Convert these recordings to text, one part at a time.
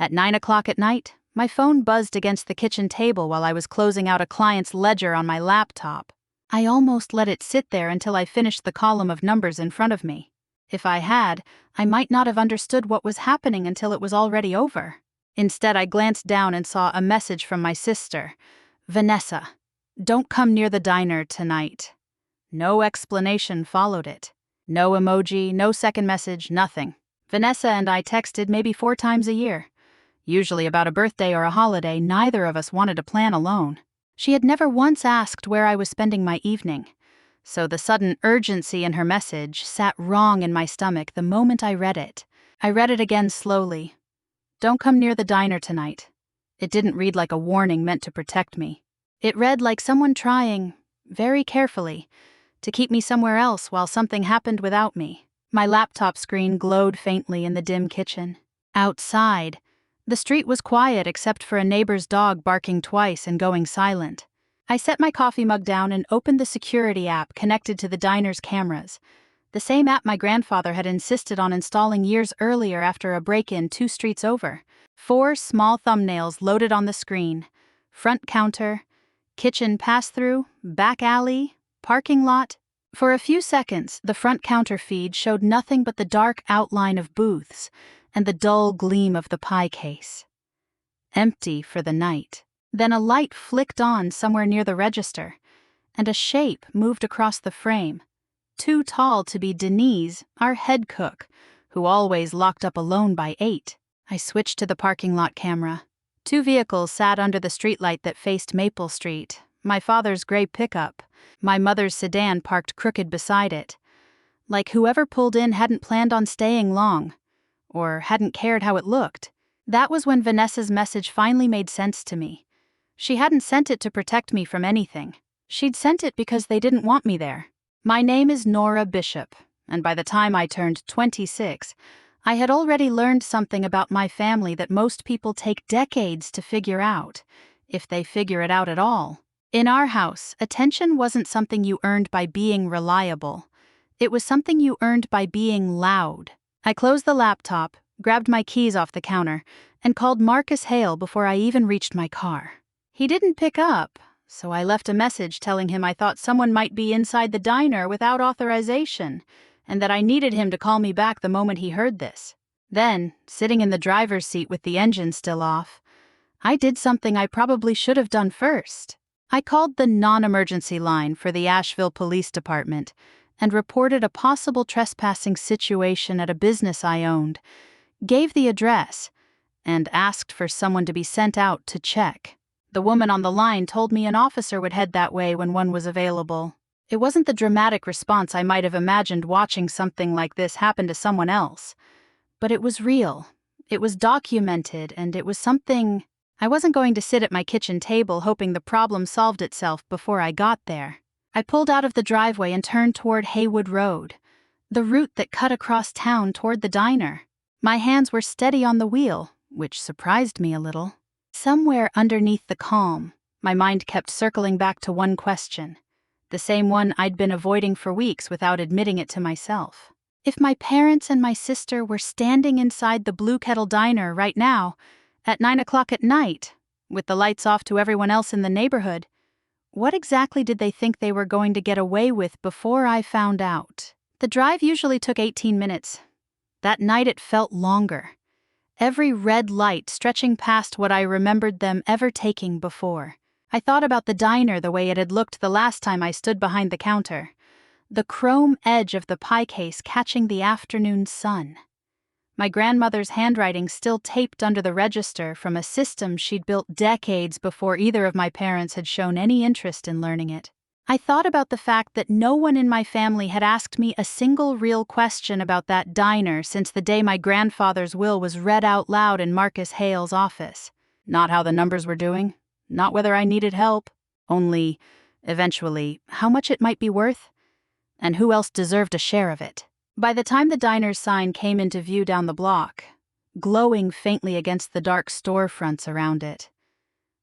At 9 o'clock at night, my phone buzzed against the kitchen table while I was closing out a client's ledger on my laptop. I almost let it sit there until I finished the column of numbers in front of me. If I had, I might not have understood what was happening until it was already over. Instead, I glanced down and saw a message from my sister. Vanessa, don't come near the diner tonight. No explanation followed it. No emoji, no second message, nothing. Vanessa and I texted maybe 4 times a year. Usually about a birthday or a holiday, neither of us wanted to plan alone. She had never once asked where I was spending my evening. So the sudden urgency in her message sat wrong in my stomach the moment I read it. I read it again slowly. Don't come near the diner tonight. It didn't read like a warning meant to protect me. It read like someone trying, very carefully, to keep me somewhere else while something happened without me. My laptop screen glowed faintly in the dim kitchen. Outside, the street was quiet except for a neighbor's dog barking twice and going silent. I set my coffee mug down and opened the security app connected to the diner's cameras. The same app my grandfather had insisted on installing years earlier after a break-in 2 streets over. 4 small thumbnails loaded on the screen. Front counter, kitchen pass-through, back alley, parking lot. For a few seconds, the front counter feed showed nothing but the dark outline of booths and the dull gleam of the pie case. Empty for the night. Then a light flicked on somewhere near the register, and a shape moved across the frame. Too tall to be Denise, our head cook, who always locked up alone by 8. I switched to the parking lot camera. 2 vehicles sat under the streetlight that faced Maple Street. My father's gray pickup, my mother's sedan parked crooked beside it. Like whoever pulled in hadn't planned on staying long, or hadn't cared how it looked. That was when Vanessa's message finally made sense to me. She hadn't sent it to protect me from anything. She'd sent it because they didn't want me there. My name is Nora Bishop, and by the time I turned 26, I had already learned something about my family that most people take decades to figure out, if they figure it out at all. In our house, attention wasn't something you earned by being reliable. It was something you earned by being loud. I closed the laptop, grabbed my keys off the counter, and called Marcus Hale before I even reached my car. He didn't pick up, so I left a message telling him I thought someone might be inside the diner without authorization, and that I needed him to call me back the moment he heard this. Then, sitting in the driver's seat with the engine still off, I did something I probably should have done first. I called the non-emergency line for the Asheville Police Department and reported a possible trespassing situation at a business I owned, gave the address, and asked for someone to be sent out to check. The woman on the line told me an officer would head that way when one was available. It wasn't the dramatic response I might have imagined watching something like this happen to someone else. But it was real. It was documented, and it was something. I wasn't going to sit at my kitchen table hoping the problem solved itself before I got there. I pulled out of the driveway and turned toward Haywood Road, the route that cut across town toward the diner. My hands were steady on the wheel, which surprised me a little. Somewhere underneath the calm, my mind kept circling back to one question, the same one I'd been avoiding for weeks without admitting it to myself. If my parents and my sister were standing inside the Blue Kettle Diner right now, at 9 o'clock at night, with the lights off to everyone else in the neighborhood, what exactly did they think they were going to get away with before I found out? The drive usually took 18 minutes. That night it felt longer. Every red light stretching past what I remembered them ever taking before. I thought about the diner the way it had looked the last time I stood behind the counter. The chrome edge of the pie case catching the afternoon sun. My grandmother's handwriting still taped under the register from a system she'd built decades before either of my parents had shown any interest in learning it. I thought about the fact that no one in my family had asked me a single real question about that diner since the day my grandfather's will was read out loud in Marcus Hale's office. Not how the numbers were doing, not whether I needed help, only, eventually, how much it might be worth, and who else deserved a share of it. By the time the diner's sign came into view down the block, glowing faintly against the dark storefronts around it,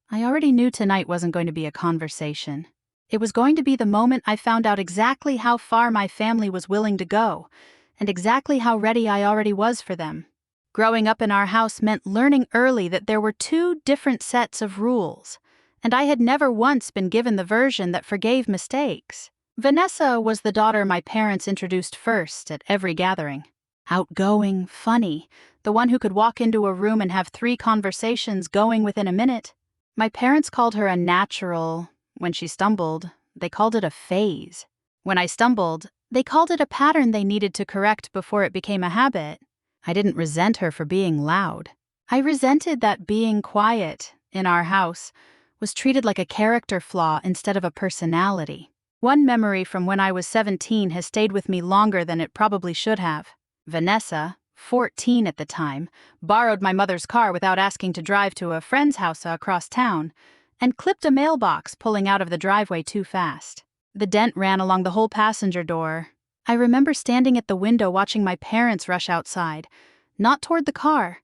I already knew tonight wasn't going to be a conversation. It was going to be the moment I found out exactly how far my family was willing to go, and exactly how ready I already was for them. Growing up in our house meant learning early that there were two different sets of rules, and I had never once been given the version that forgave mistakes. Vanessa was the daughter my parents introduced first at every gathering. Outgoing, funny, the one who could walk into a room and have 3 conversations going within a minute. My parents called her a natural. When she stumbled, they called it a phase. When I stumbled, they called it a pattern they needed to correct before it became a habit. I didn't resent her for being loud. I resented that being quiet, in our house, was treated like a character flaw instead of a personality. One memory from when I was 17 has stayed with me longer than it probably should have. Vanessa, 14 at the time, borrowed my mother's car without asking to drive to a friend's house across town, and clipped a mailbox pulling out of the driveway too fast. The dent ran along the whole passenger door. I remember standing at the window watching my parents rush outside, not toward the car,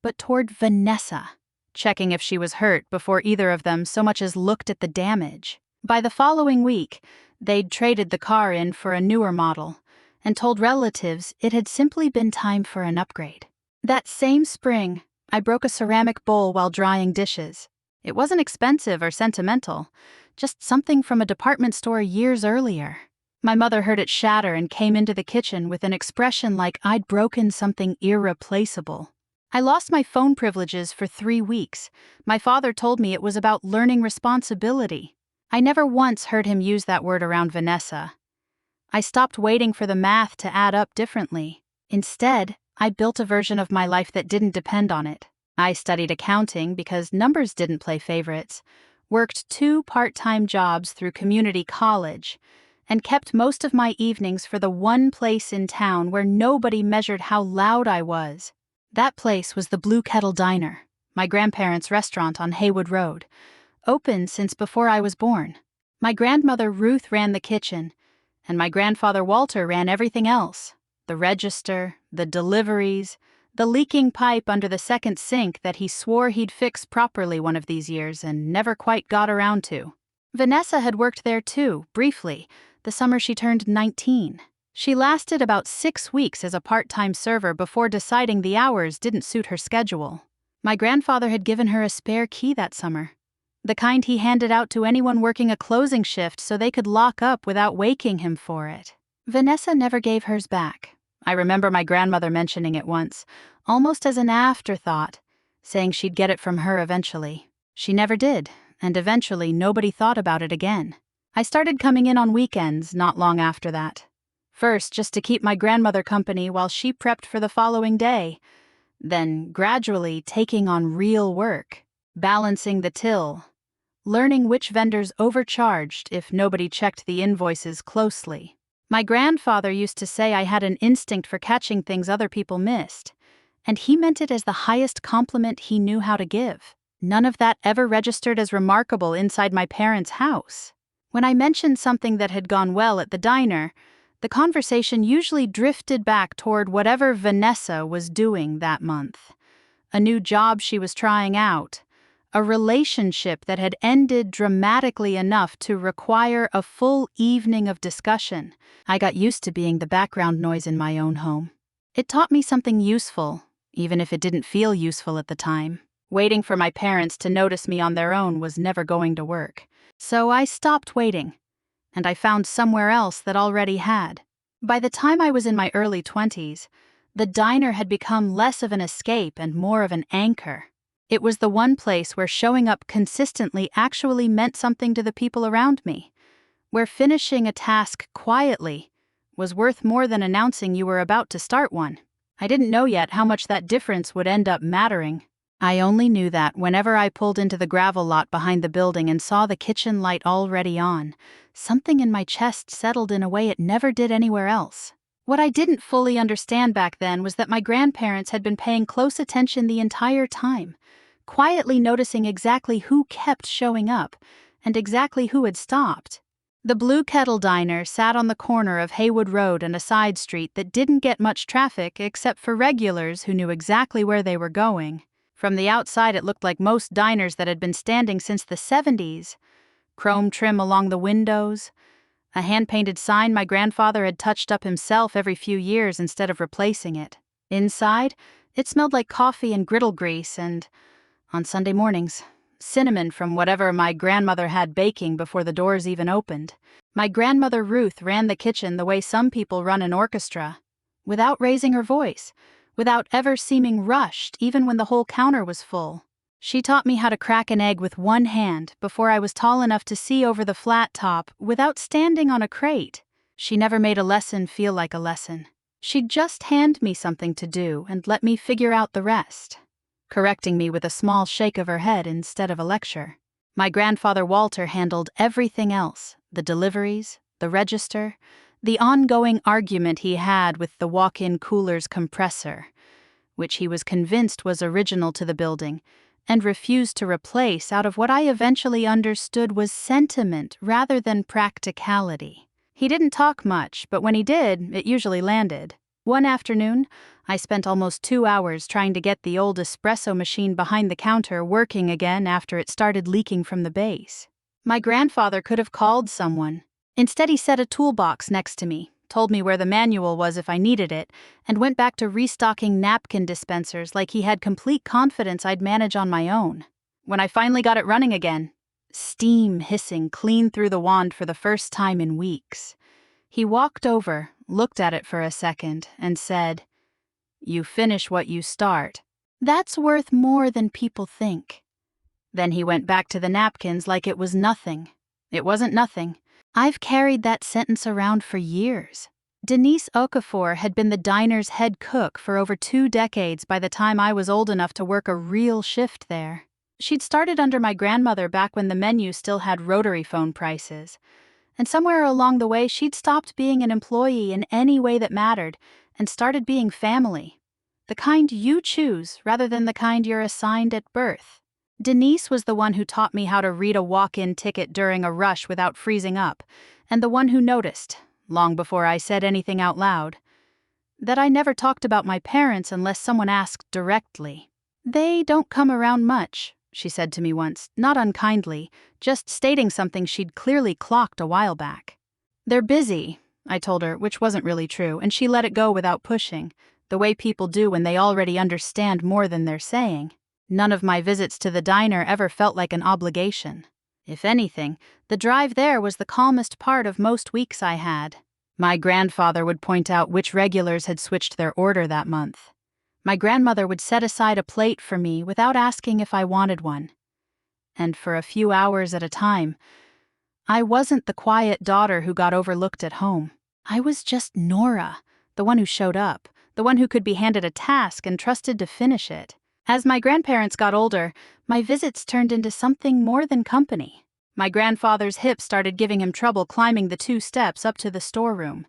but toward Vanessa, checking if she was hurt before either of them so much as looked at the damage. By the following week, they'd traded the car in for a newer model and told relatives it had simply been time for an upgrade. That same spring, I broke a ceramic bowl while drying dishes. It wasn't expensive or sentimental, just something from a department store years earlier. My mother heard it shatter and came into the kitchen with an expression like I'd broken something irreplaceable. I lost my phone privileges for 3 weeks. My father told me it was about learning responsibility. I never once heard him use that word around Vanessa. I stopped waiting for the math to add up differently. Instead, I built a version of my life that didn't depend on it. I studied accounting because numbers didn't play favorites, worked 2 part-time jobs through community college, and kept most of my evenings for the one place in town where nobody measured how loud I was. That place was the Blue Kettle Diner, my grandparents' restaurant on Haywood Road, open since before I was born. My grandmother Ruth ran the kitchen, and my grandfather Walter ran everything else: the register, the deliveries, the leaking pipe under the second sink that he swore he'd fix properly one of these years and never quite got around to. Vanessa had worked there too, briefly, the summer she turned 19. She lasted about 6 weeks as a part-time server before deciding the hours didn't suit her schedule. My grandfather had given her a spare key that summer, the kind he handed out to anyone working a closing shift so they could lock up without waking him for it. Vanessa never gave hers back. I remember my grandmother mentioning it once, almost as an afterthought, saying she'd get it from her eventually. She never did, and eventually nobody thought about it again. I started coming in on weekends not long after that. First, just to keep my grandmother company while she prepped for the following day, then gradually taking on real work, balancing the till, learning which vendors overcharged if nobody checked the invoices closely. My grandfather used to say I had an instinct for catching things other people missed, and he meant it as the highest compliment he knew how to give. None of that ever registered as remarkable inside my parents' house. When I mentioned something that had gone well at the diner, the conversation usually drifted back toward whatever Vanessa was doing that month. A new job she was trying out, a relationship that had ended dramatically enough to require a full evening of discussion. I got used to being the background noise in my own home. It taught me something useful, even if it didn't feel useful at the time. Waiting for my parents to notice me on their own was never going to work. So I stopped waiting, and I found somewhere else that already had. By the time I was in my early 20s, the diner had become less of an escape and more of an anchor. It was the one place where showing up consistently actually meant something to the people around me, where finishing a task quietly was worth more than announcing you were about to start one. I didn't know yet how much that difference would end up mattering. I only knew that whenever I pulled into the gravel lot behind the building and saw the kitchen light already on, something in my chest settled in a way it never did anywhere else. What I didn't fully understand back then was that my grandparents had been paying close attention the entire time, quietly noticing exactly who kept showing up and exactly who had stopped. The Blue Kettle Diner sat on the corner of Haywood Road and a side street that didn't get much traffic except for regulars who knew exactly where they were going. From the outside, it looked like most diners that had been standing since the 70s. Chrome trim along the windows, a hand-painted sign my grandfather had touched up himself every few years instead of replacing it. Inside, It smelled like coffee and griddle grease and, on Sunday mornings, cinnamon from whatever my grandmother had baking before the doors even opened. My grandmother Ruth ran the kitchen the way some people run an orchestra, without raising her voice, without ever seeming rushed even when the whole counter was full. She taught me how to crack an egg with one hand before I was tall enough to see over the flat top without standing on a crate. She never made a lesson feel like a lesson. She'd just hand me something to do and let me figure out the rest, correcting me with a small shake of her head instead of a lecture. My grandfather Walter handled everything else: the deliveries, the register, the ongoing argument he had with the walk-in cooler's compressor, which he was convinced was original to the building, and refused to replace out of what I eventually understood was sentiment rather than practicality. He didn't talk much, but when he did, it usually landed. One afternoon, I spent almost 2 hours trying to get the old espresso machine behind the counter working again after it started leaking from the base. My grandfather could have called someone. Instead, he set a toolbox next to me, told me where the manual was if I needed it, and went back to restocking napkin dispensers like he had complete confidence I'd manage on my own. When I finally got it running again, steam hissing clean through the wand for the first time in weeks, he walked over, looked at it for a second, and said, "You finish what you start. That's worth more than people think." Then he went back to the napkins like it was nothing. It wasn't nothing. I've carried that sentence around for years. Denise Okafor had been the diner's head cook for over 2 decades by the time I was old enough to work a real shift there. She'd started under my grandmother back when the menu still had rotary phone prices. And somewhere along the way, she'd stopped being an employee in any way that mattered and started being family. The kind you choose rather than the kind you're assigned at birth. Denise was the one who taught me how to read a walk-in ticket during a rush without freezing up, and the one who noticed, long before I said anything out loud, that I never talked about my parents unless someone asked directly. "They don't come around much," she said to me once, not unkindly, just stating something she'd clearly clocked a while back. "They're busy," I told her, which wasn't really true, and she let it go without pushing, the way people do when they already understand more than they're saying. None of my visits to the diner ever felt like an obligation. If anything, the drive there was the calmest part of most weeks I had. My grandfather would point out which regulars had switched their order that month. My grandmother would set aside a plate for me without asking if I wanted one. And for a few hours at a time, I wasn't the quiet daughter who got overlooked at home. I was just Nora, the one who showed up, the one who could be handed a task and trusted to finish it. As my grandparents got older, my visits turned into something more than company. My grandfather's hip started giving him trouble climbing the 2 steps up to the storeroom,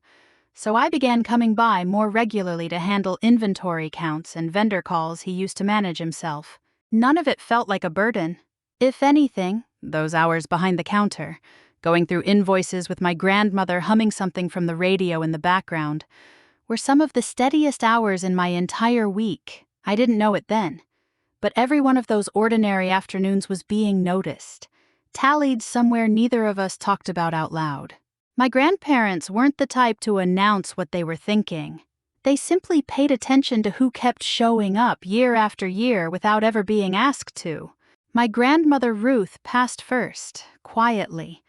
so I began coming by more regularly to handle inventory counts and vendor calls he used to manage himself. None of it felt like a burden. If anything, those hours behind the counter, going through invoices with my grandmother humming something from the radio in the background, were some of the steadiest hours in my entire week. I didn't know it then, but every one of those ordinary afternoons was being noticed, tallied somewhere neither of us talked about out loud. My grandparents weren't the type to announce what they were thinking. They simply paid attention to who kept showing up year after year without ever being asked to. My grandmother Ruth passed first, quietly.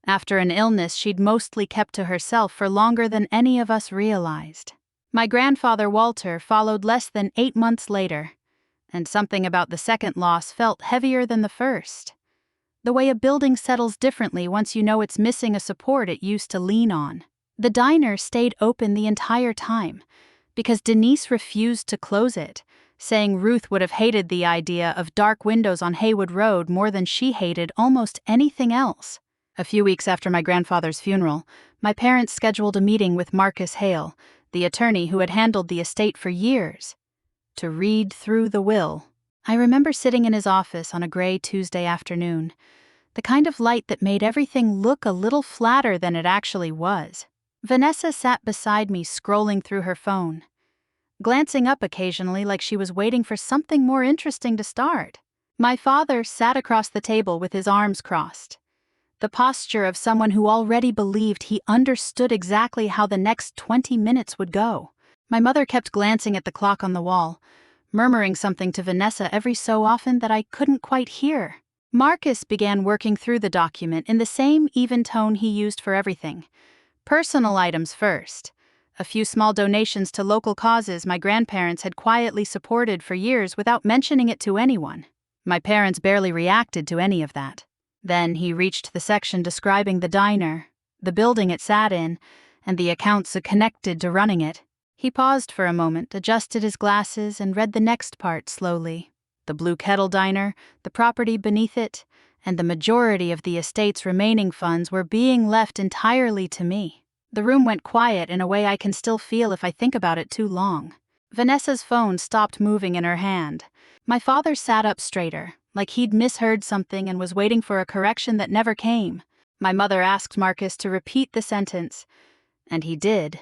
After an illness she'd mostly kept to herself for longer than any of us realized. My grandfather Walter followed less than 8 months later, and something about the second loss felt heavier than the first. The way a building settles differently once you know it's missing a support it used to lean on. The diner stayed open the entire time, because Denise refused to close it, saying Ruth would have hated the idea of dark windows on Haywood Road more than she hated almost anything else. A few weeks after my grandfather's funeral, my parents scheduled a meeting with Marcus Hale, the attorney who had handled the estate for years, to read through the will. I remember sitting in his office on a gray Tuesday afternoon, the kind of light that made everything look a little flatter than it actually was. Vanessa sat beside me scrolling through her phone, glancing up occasionally like she was waiting for something more interesting to start. My father sat across the table with his arms crossed, the posture of someone who already believed he understood exactly how the next 20 minutes would go. My mother kept glancing at the clock on the wall, murmuring something to Vanessa every so often that I couldn't quite hear. Marcus began working through the document in the same even tone he used for everything. Personal items first. A few small donations to local causes my grandparents had quietly supported for years without mentioning it to anyone. My parents barely reacted to any of that. Then he reached the section describing the diner, the building it sat in, and the accounts connected to running it. He paused for a moment, adjusted his glasses, and read the next part slowly. The Blue Kettle Diner, the property beneath it, and the majority of the estate's remaining funds were being left entirely to me. The room went quiet in a way I can still feel if I think about it too long. Vanessa's phone stopped moving in her hand. My father sat up straighter, like he'd misheard something and was waiting for a correction that never came. My mother asked Marcus to repeat the sentence, and he did,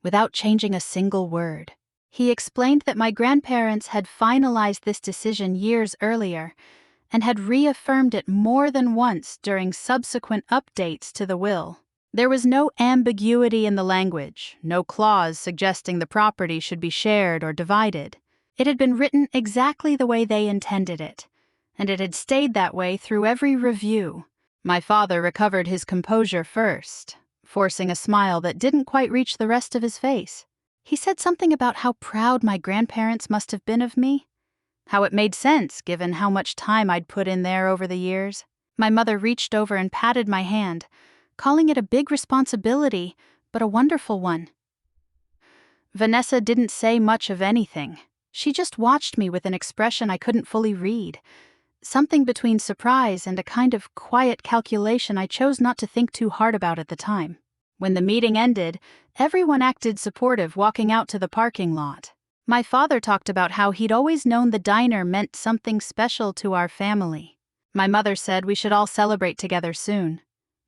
without changing a single word. He explained that my grandparents had finalized this decision years earlier and had reaffirmed it more than once during subsequent updates to the will. There was no ambiguity in the language, no clause suggesting the property should be shared or divided. It had been written exactly the way they intended it, and it had stayed that way through every review. My father recovered his composure first, forcing a smile that didn't quite reach the rest of his face. He said something about how proud my grandparents must have been of me, how it made sense given how much time I'd put in there over the years. My mother reached over and patted my hand, calling it a big responsibility, but a wonderful one. Vanessa didn't say much of anything. She just watched me with an expression I couldn't fully read, something between surprise and a kind of quiet calculation I chose not to think too hard about at the time. When the meeting ended, everyone acted supportive, walking out to the parking lot. My father talked about how he'd always known the diner meant something special to our family. My mother said we should all celebrate together soon,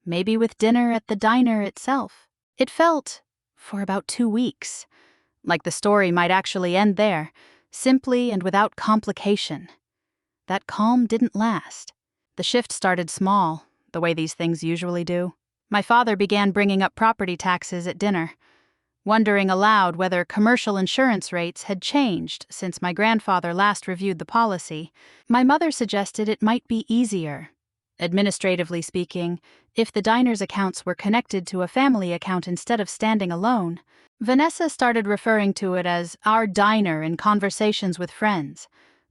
maybe with dinner at the diner itself. It felt, for about 2 weeks, like the story might actually end there, simply and without complication. That calm didn't last. The shift started small, the way these things usually do. My father began bringing up property taxes at dinner, wondering aloud whether commercial insurance rates had changed since my grandfather last reviewed the policy. My mother suggested it might be easier, administratively speaking, if the diner's accounts were connected to a family account instead of standing alone. Vanessa started referring to it as our diner in conversations with friends,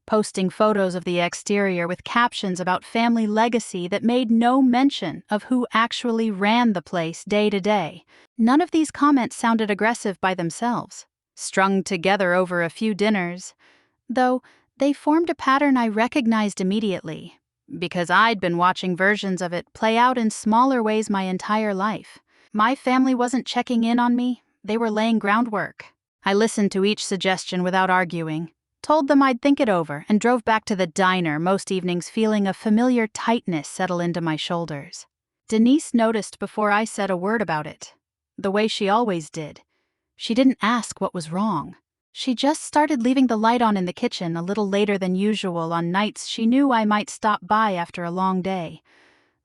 posting photos of the exterior with captions about family legacy that made no mention of who actually ran the place day to day. None of these comments sounded aggressive by themselves, strung together over a few dinners, though they formed a pattern I recognized immediately, because I'd been watching versions of it play out in smaller ways my entire life. My family wasn't checking in on me, they were laying groundwork. I listened to each suggestion without arguing, told them I'd think it over, and drove back to the diner most evenings feeling a familiar tightness settle into my shoulders. Denise noticed before I said a word about it, the way she always did. She didn't ask what was wrong. She just started leaving the light on in the kitchen a little later than usual on nights she knew I might stop by after a long day,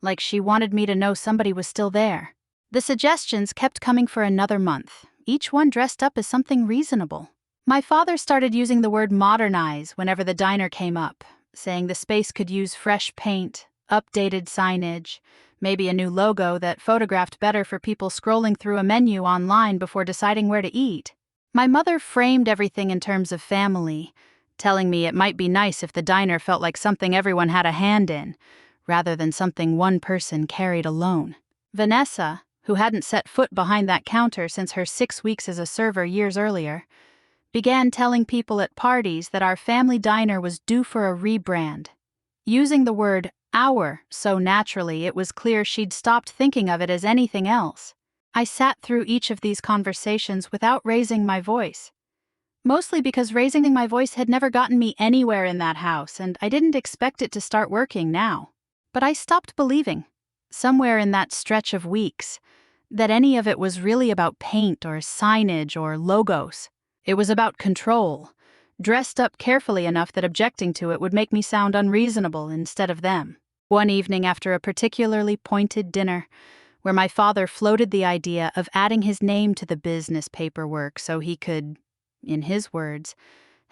like she wanted me to know somebody was still there. The suggestions kept coming for another month, each one dressed up as something reasonable. My father started using the word modernize whenever the diner came up, saying the space could use fresh paint, updated signage, maybe a new logo that photographed better for people scrolling through a menu online before deciding where to eat. My mother framed everything in terms of family, telling me it might be nice if the diner felt like something everyone had a hand in, rather than something one person carried alone. Vanessa, who hadn't set foot behind that counter since her 6 weeks as a server years earlier, began telling people at parties that our family diner was due for a rebrand. Using the word our so naturally, it was clear she'd stopped thinking of it as anything else. I sat through each of these conversations without raising my voice, mostly because raising my voice had never gotten me anywhere in that house, and I didn't expect it to start working now. But I stopped believing, somewhere in that stretch of weeks, that any of it was really about paint or signage or logos. It was about control, dressed up carefully enough that objecting to it would make me sound unreasonable instead of them. One evening after a particularly pointed dinner, where my father floated the idea of adding his name to the business paperwork so he could, in his words,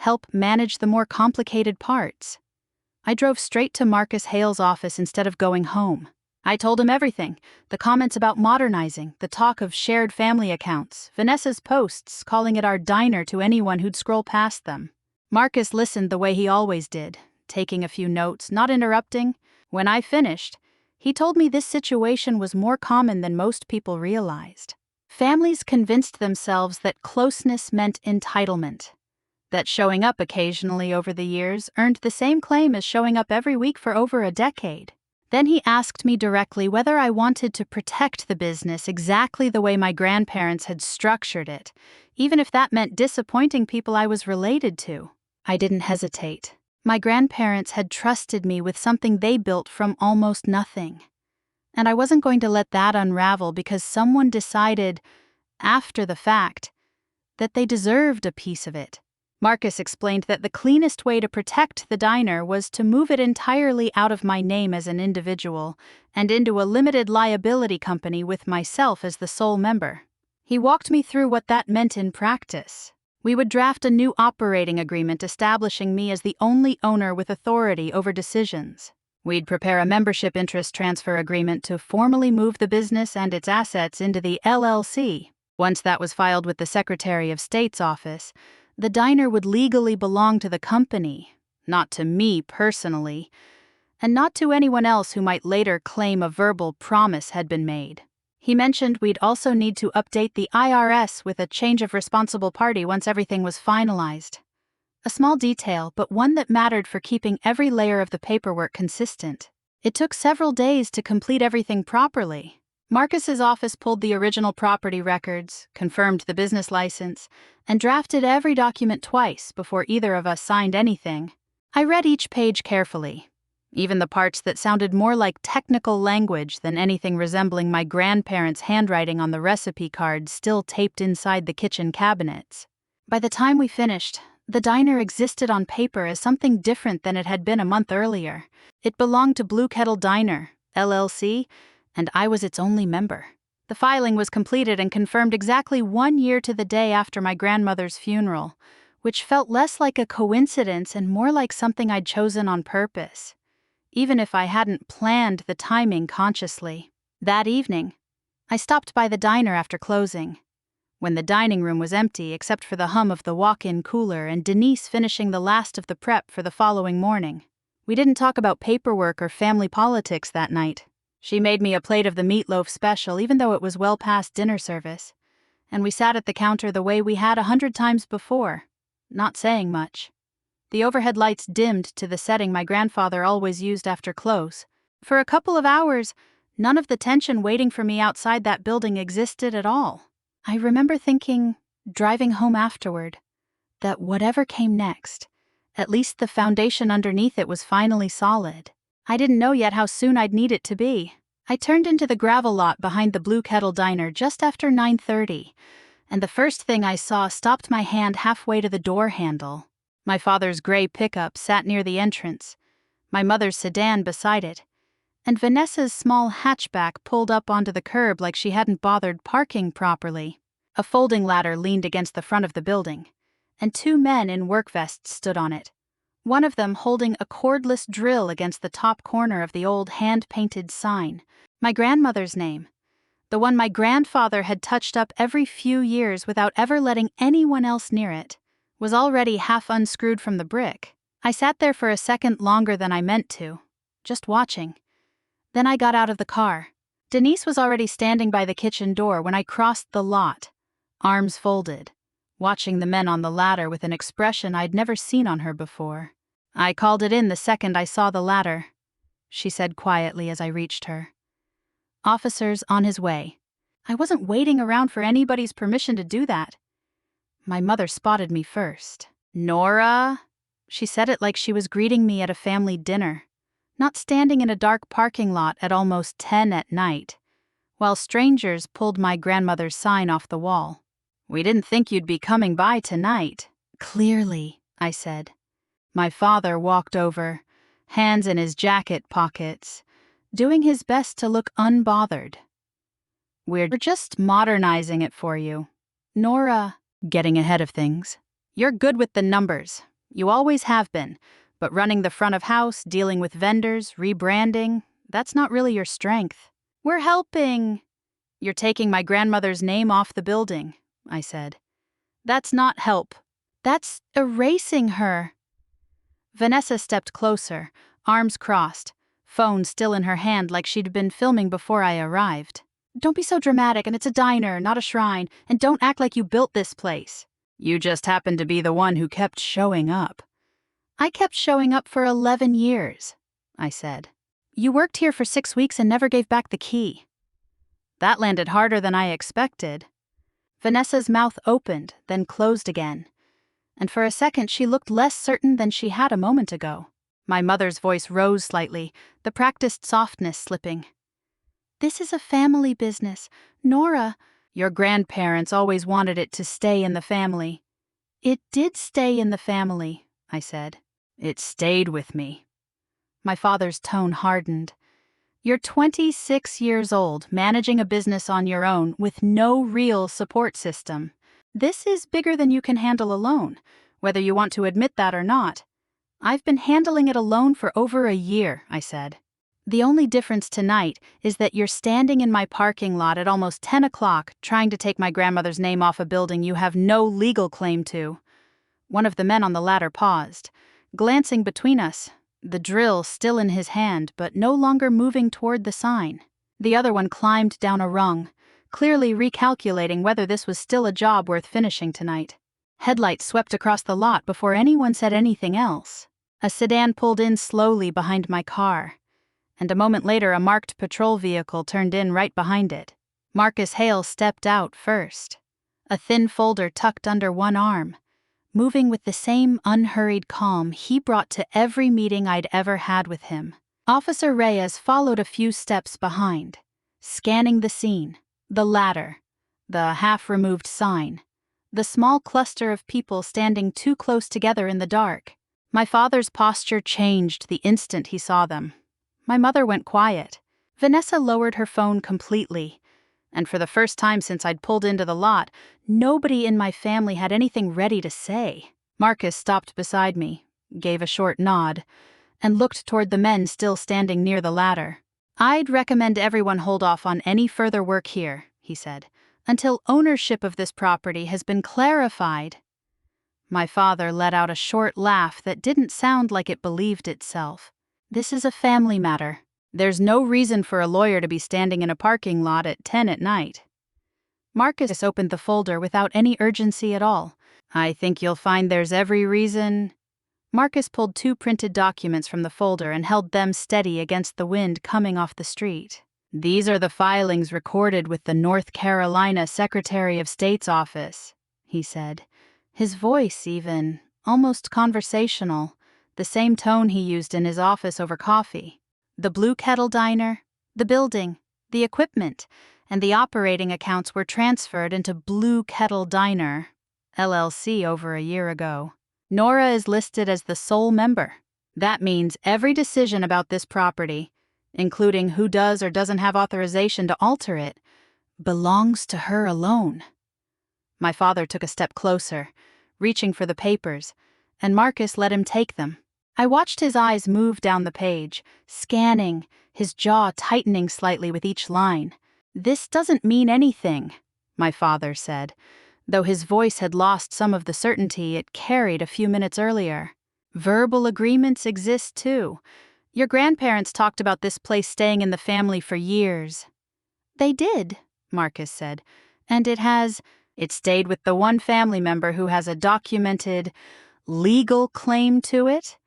help manage the more complicated parts. I drove straight to Marcus Hale's office instead of going home. I told him everything, the comments about modernizing, the talk of shared family accounts, Vanessa's posts calling it our diner to anyone who'd scroll past them. Marcus listened the way he always did, taking a few notes, not interrupting. When I finished, he told me this situation was more common than most people realized. Families convinced themselves that closeness meant entitlement, that showing up occasionally over the years earned the same claim as showing up every week for over a decade. Then he asked me directly whether I wanted to protect the business exactly the way my grandparents had structured it, even if that meant disappointing people I was related to. I didn't hesitate. My grandparents had trusted me with something they built from almost nothing. And I wasn't going to let that unravel because someone decided, after the fact, that they deserved a piece of it. Marcus explained that the cleanest way to protect the diner was to move it entirely out of my name as an individual and into a limited liability company with myself as the sole member. He walked me through what that meant in practice. We would draft a new operating agreement establishing me as the only owner with authority over decisions. We'd prepare a membership interest transfer agreement to formally move the business and its assets into the LLC. Once that was filed with the Secretary of State's office, the diner would legally belong to the company, not to me personally, and not to anyone else who might later claim a verbal promise had been made. He mentioned we'd also need to update the IRS with a change of responsible party once everything was finalized. A small detail, but one that mattered for keeping every layer of the paperwork consistent. It took several days to complete everything properly. Marcus's office pulled the original property records, confirmed the business license, and drafted every document twice before either of us signed anything. I read each page carefully, even the parts that sounded more like technical language than anything resembling my grandparents' handwriting on the recipe cards still taped inside the kitchen cabinets. By the time we finished, the diner existed on paper as something different than it had been a month earlier. It belonged to Blue Kettle Diner, LLC, and I was its only member. The filing was completed and confirmed exactly 1 year to the day after my grandmother's funeral, which felt less like a coincidence and more like something I'd chosen on purpose, even if I hadn't planned the timing consciously. That evening, I stopped by the diner after closing, when the dining room was empty except for the hum of the walk-in cooler and Denise finishing the last of the prep for the following morning. We didn't talk about paperwork or family politics that night. She made me a plate of the meatloaf special even though it was well past dinner service, and we sat at the counter the way we had 100 times before, not saying much. The overhead lights dimmed to the setting my grandfather always used after close. For a couple of hours, none of the tension waiting for me outside that building existed at all. I remember thinking, driving home afterward, that whatever came next, at least the foundation underneath it was finally solid. I didn't know yet how soon I'd need it to be. I turned into the gravel lot behind the Blue Kettle Diner just after 9:30, and the first thing I saw stopped my hand halfway to the door handle. My father's gray pickup sat near the entrance, my mother's sedan beside it, and Vanessa's small hatchback pulled up onto the curb like she hadn't bothered parking properly. A folding ladder leaned against the front of the building, and 2 men in work vests stood on it, one of them holding a cordless drill against the top corner of the old hand-painted sign. My grandmother's name, the one my grandfather had touched up every few years without ever letting anyone else near it, was already half unscrewed from the brick. I sat there for a second longer than I meant to, just watching. Then I got out of the car. Denise was already standing by the kitchen door when I crossed the lot, arms folded, watching the men on the ladder with an expression I'd never seen on her before. "I called it in the second I saw the ladder," she said quietly as I reached her. "Officers on his way." I wasn't waiting around for anybody's permission to do that. My mother spotted me first. "Nora?" She said it like she was greeting me at a family dinner, not standing in a dark parking lot at almost 10 at night, while strangers pulled my grandmother's sign off the wall. "We didn't think you'd be coming by tonight." "Clearly," I said. My father walked over, hands in his jacket pockets, doing his best to look unbothered. "We're just modernizing it for you. Nora," getting ahead of things, "you're good with the numbers. You always have been, but running the front of house, dealing with vendors, rebranding, that's not really your strength. We're helping. You're taking my grandmother's name off the building, I said. That's not help. That's erasing her. Vanessa stepped closer, arms crossed, phone still in her hand like she'd been filming before I arrived. Don't be so dramatic, and it's a diner, not a shrine, and don't act like you built this place. You just happened to be the one who kept showing up. I kept showing up for 11 years, I said. You worked here for 6 weeks and never gave back the key. That landed harder than I expected. Vanessa's mouth opened, then closed again. And for a second she looked less certain than she had a moment ago. My mother's voice rose slightly, the practiced softness slipping. This is a family business. Nora, your grandparents always wanted it to stay in the family. It did stay in the family, I said. It stayed with me. My father's tone hardened. You're 26 years old, managing a business on your own with no real support system. This is bigger than you can handle alone, whether you want to admit that or not. I've been handling it alone for over a year, I said. The only difference tonight is that you're standing in my parking lot at almost 10 o'clock trying to take my grandmother's name off a building you have no legal claim to. One of the men on the ladder paused, glancing between us, the drill still in his hand but no longer moving toward the sign. The other one climbed down a rung, clearly recalculating whether this was still a job worth finishing tonight. Headlights swept across the lot before anyone said anything else. A sedan pulled in slowly behind my car, and a moment later a marked patrol vehicle turned in right behind it. Marcus Hale stepped out first, a thin folder tucked under one arm, moving with the same unhurried calm he brought to every meeting I'd ever had with him. Officer Reyes followed a few steps behind, scanning the scene, the ladder, the half-removed sign, the small cluster of people standing too close together in the dark. My father's posture changed the instant he saw them. My mother went quiet. Vanessa lowered her phone completely, and for the first time since I'd pulled into the lot, nobody in my family had anything ready to say. Marcus stopped beside me, gave a short nod, and looked toward the men still standing near the ladder. I'd recommend everyone hold off on any further work here, he said, until ownership of this property has been clarified. My father let out a short laugh that didn't sound like it believed itself. This is a family matter. There's no reason for a lawyer to be standing in a parking lot at 10 at night. Marcus opened the folder without any urgency at all. I think you'll find there's every reason. Marcus pulled 2 printed documents from the folder and held them steady against the wind coming off the street. These are the filings recorded with the North Carolina Secretary of State's office, he said, his voice even, almost conversational, the same tone he used in his office over coffee. The Blue Kettle Diner, the building, the equipment, and the operating accounts were transferred into Blue Kettle Diner, LLC over a year ago. Nora is listed as the sole member. That means every decision about this property, including who does or doesn't have authorization to alter it, belongs to her alone. My father took a step closer, reaching for the papers, and Marcus let him take them. I watched his eyes move down the page, scanning, his jaw tightening slightly with each line. This doesn't mean anything, my father said, though his voice had lost some of the certainty it carried a few minutes earlier. Verbal agreements exist too. Your grandparents talked about this place staying in the family for years. They did, Marcus said, and it stayed with the one family member who has a documented, legal claim to it,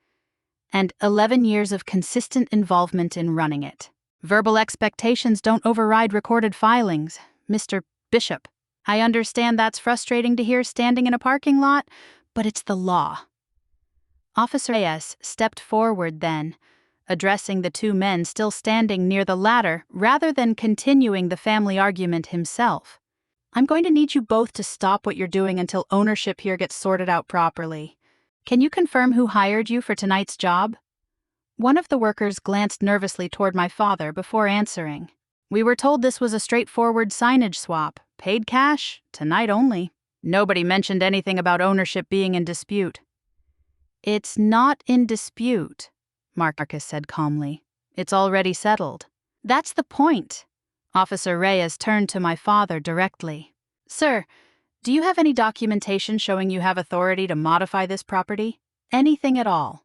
and 11 years of consistent involvement in running it. Verbal expectations don't override recorded filings, Mr. Bishop. I understand that's frustrating to hear standing in a parking lot, but it's the law. Officer Reyes stepped forward then, addressing the 2 men still standing near the ladder rather than continuing the family argument himself. I'm going to need you both to stop what you're doing until ownership here gets sorted out properly. Can you confirm who hired you for tonight's job? One of the workers glanced nervously toward my father before answering. We were told this was a straightforward signage swap, paid cash, tonight only. Nobody mentioned anything about ownership being in dispute. It's not in dispute, Marcus said calmly. It's already settled. That's the point. Officer Reyes turned to my father directly. Sir, do you have any documentation showing you have authority to modify this property? Anything at all?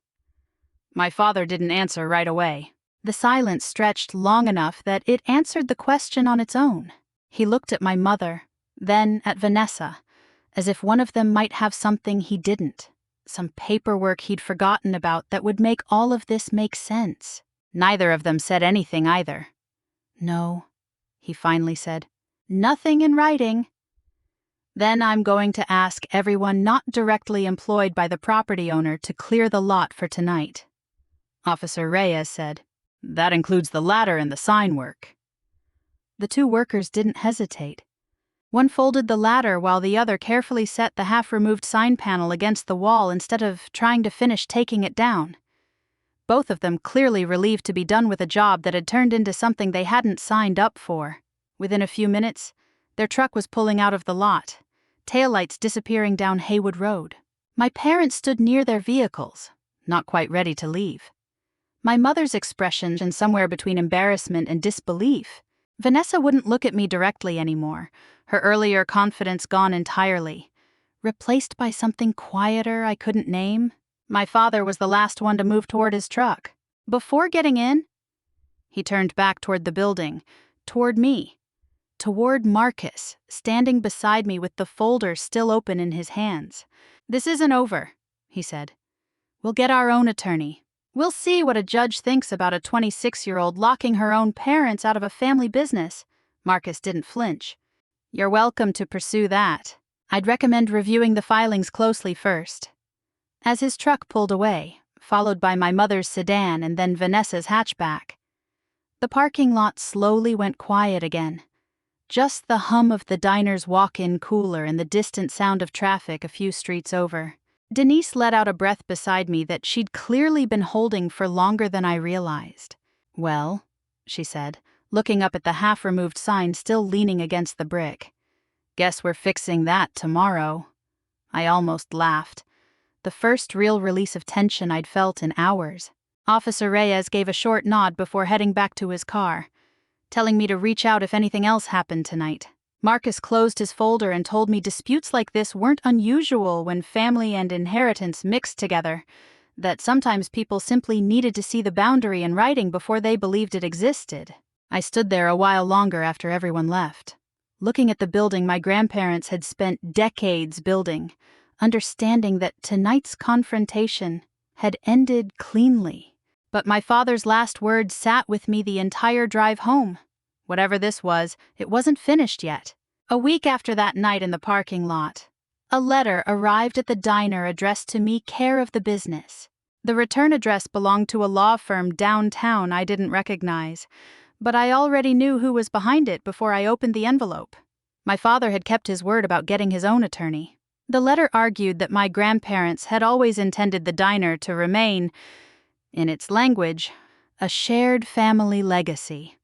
My father didn't answer right away. The silence stretched long enough that it answered the question on its own. He looked at my mother, then at Vanessa, as if one of them might have something he didn't, some paperwork he'd forgotten about that would make all of this make sense. Neither of them said anything either. No, he finally said. Nothing in writing. Then I'm going to ask everyone not directly employed by the property owner to clear the lot for tonight. Officer Reyes said, That includes the ladder and the sign work. The two workers didn't hesitate. One folded the ladder while the other carefully set the half-removed sign panel against the wall instead of trying to finish taking it down. Both of them clearly relieved to be done with a job that had turned into something they hadn't signed up for. Within a few minutes, their truck was pulling out of the lot, taillights disappearing down Haywood Road. My parents stood near their vehicles, not quite ready to leave. My mother's expression was somewhere between embarrassment and disbelief. Vanessa wouldn't look at me directly anymore, her earlier confidence gone entirely, replaced by something quieter I couldn't name. My father was the last one to move toward his truck. Before getting in, he turned back toward the building, toward me, toward Marcus, standing beside me with the folder still open in his hands. This isn't over, he said. We'll get our own attorney. We'll see what a judge thinks about a 26-year-old locking her own parents out of a family business. Marcus didn't flinch. You're welcome to pursue that. I'd recommend reviewing the filings closely first. As his truck pulled away, followed by my mother's sedan and then Vanessa's hatchback, the parking lot slowly went quiet again. Just the hum of the diner's walk-in cooler and the distant sound of traffic a few streets over. Denise let out a breath beside me that she'd clearly been holding for longer than I realized. Well, she said, looking up at the half-removed sign still leaning against the brick. Guess we're fixing that tomorrow. I almost laughed. The first real release of tension I'd felt in hours. Officer Reyes gave a short nod before heading back to his car, telling me to reach out if anything else happened tonight. Marcus closed his folder and told me disputes like this weren't unusual when family and inheritance mixed together, that sometimes people simply needed to see the boundary in writing before they believed it existed. I stood there a while longer after everyone left, looking at the building my grandparents had spent decades building, understanding that tonight's confrontation had ended cleanly. But my father's last words sat with me the entire drive home. Whatever this was, it wasn't finished yet. A week after that night in the parking lot, a letter arrived at the diner addressed to me care of the business. The return address belonged to a law firm downtown I didn't recognize, but I already knew who was behind it before I opened the envelope. My father had kept his word about getting his own attorney. The letter argued that my grandparents had always intended the diner to remain, in its language, a shared family legacy,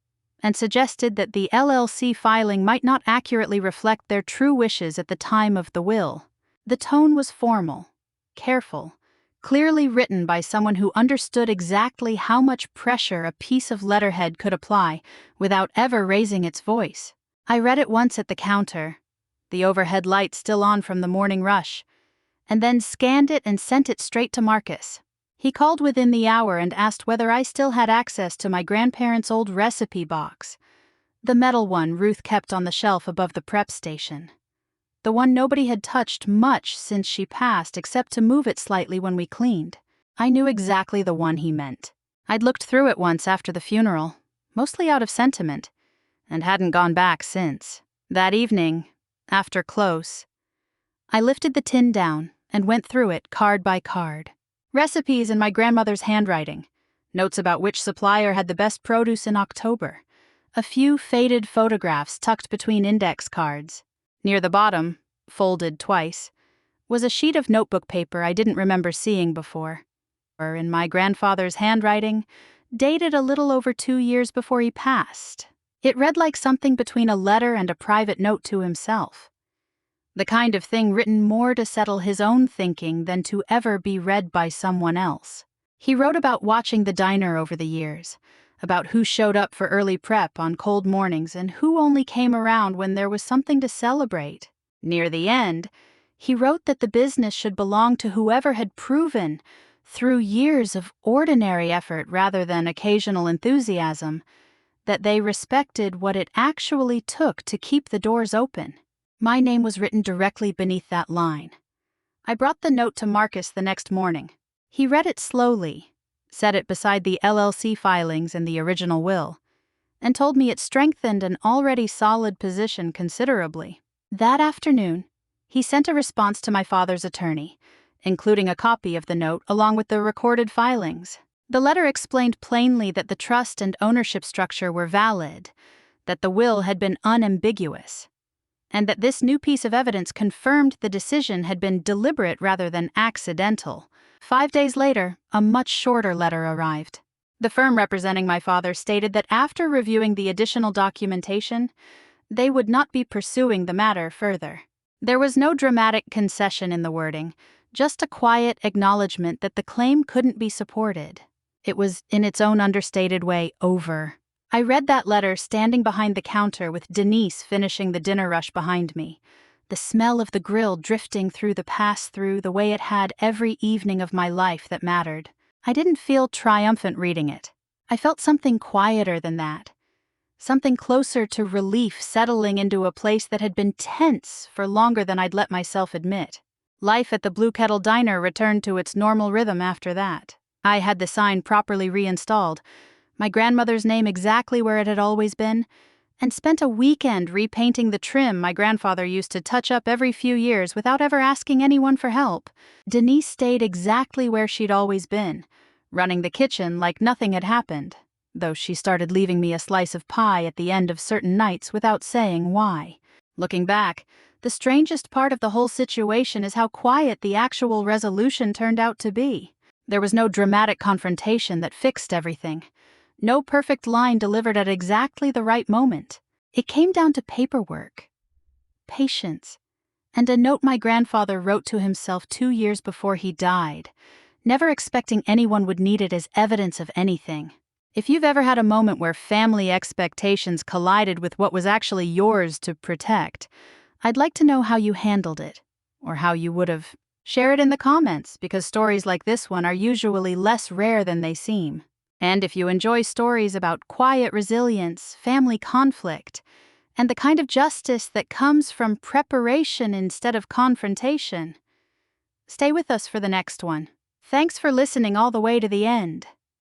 and suggested that the LLC filing might not accurately reflect their true wishes at the time of the will. The tone was formal, careful, clearly written by someone who understood exactly how much pressure a piece of letterhead could apply without ever raising its voice. I read it once at the counter, the overhead light still on from the morning rush, and then scanned it and sent it straight to Marcus. He called within the hour and asked whether I still had access to my grandparents' old recipe box, the metal one Ruth kept on the shelf above the prep station. The one nobody had touched much since she passed except to move it slightly when we cleaned. I knew exactly the one he meant. I'd looked through it once after the funeral, mostly out of sentiment, and hadn't gone back since. That evening, after close, I lifted the tin down and went through it card by card. Recipes in my grandmother's handwriting, notes about which supplier had the best produce in October, a few faded photographs tucked between index cards. Near the bottom, folded twice, was a sheet of notebook paper I didn't remember seeing before. In my grandfather's handwriting, dated a little over 2 years before he passed. It read like something between a letter and a private note to himself. The kind of thing written more to settle his own thinking than to ever be read by someone else. He wrote about watching the diner over the years, about who showed up for early prep on cold mornings and who only came around when there was something to celebrate. Near the end, he wrote that the business should belong to whoever had proven, through years of ordinary effort rather than occasional enthusiasm, that they respected what it actually took to keep the doors open. My name was written directly beneath that line. I brought the note to Marcus the next morning. He read it slowly, set it beside the LLC filings and the original will, and told me it strengthened an already solid position considerably. That afternoon, he sent a response to my father's attorney, including a copy of the note along with the recorded filings. The letter explained plainly that the trust and ownership structure were valid, that the will had been unambiguous, and that this new piece of evidence confirmed the decision had been deliberate rather than accidental. 5 days later, a much shorter letter arrived. The firm representing my father stated that after reviewing the additional documentation, they would not be pursuing the matter further. There was no dramatic concession in the wording, just a quiet acknowledgement that the claim couldn't be supported. It was, in its own understated way, over. I read that letter standing behind the counter with Denise finishing the dinner rush behind me, the smell of the grill drifting through the pass-through the way it had every evening of my life that mattered. I didn't feel triumphant reading it. I felt something quieter than that, something closer to relief settling into a place that had been tense for longer than I'd let myself admit. Life at the Blue Kettle Diner returned to its normal rhythm after that. I had the sign properly reinstalled, my grandmother's name exactly where it had always been, and spent a weekend repainting the trim my grandfather used to touch up every few years without ever asking anyone for help. Denise stayed exactly where she'd always been, running the kitchen like nothing had happened, though she started leaving me a slice of pie at the end of certain nights without saying why. Looking back, the strangest part of the whole situation is how quiet the actual resolution turned out to be. There was no dramatic confrontation that fixed everything. No perfect line delivered at exactly the right moment. It came down to paperwork, patience, and a note my grandfather wrote to himself 2 years before he died, never expecting anyone would need it as evidence of anything. If you've ever had a moment where family expectations collided with what was actually yours to protect, I'd like to know how you handled it, or how you would have. Share it in the comments, because stories like this one are usually less rare than they seem. And if you enjoy stories about quiet resilience, family conflict, and the kind of justice that comes from preparation instead of confrontation, stay with us for the next one. Thanks for listening all the way to the end.